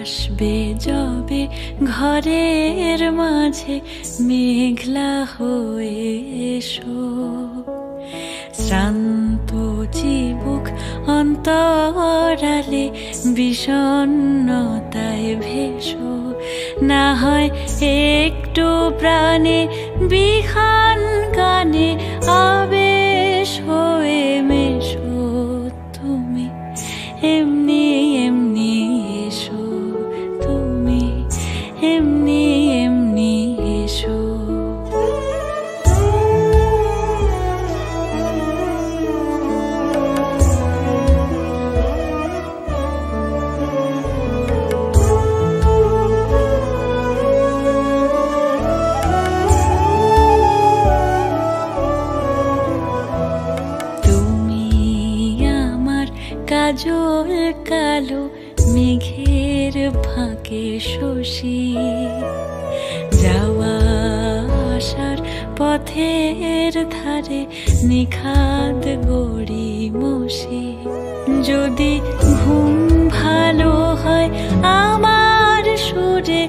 আসবে যবে ঘরের মাঝে মেঘলা হয়ে এসো, শ্রান্ত চিবুক অন্তরালে বিষণ্ণতায় ভেসো। না হয় একটু প্রাণে বিহান গানে আবেশ হয়ে মেশো। তুমি এমনি এমনি এসো, তুমি এমনি এমনি এসো। কাজল কালো মেঘের ফাঁকে শশী, যাওয়া আসার পথের ধারে নিখাদ গড়ি মশি। যদি ঘুম ভালো হয় আমার সুরে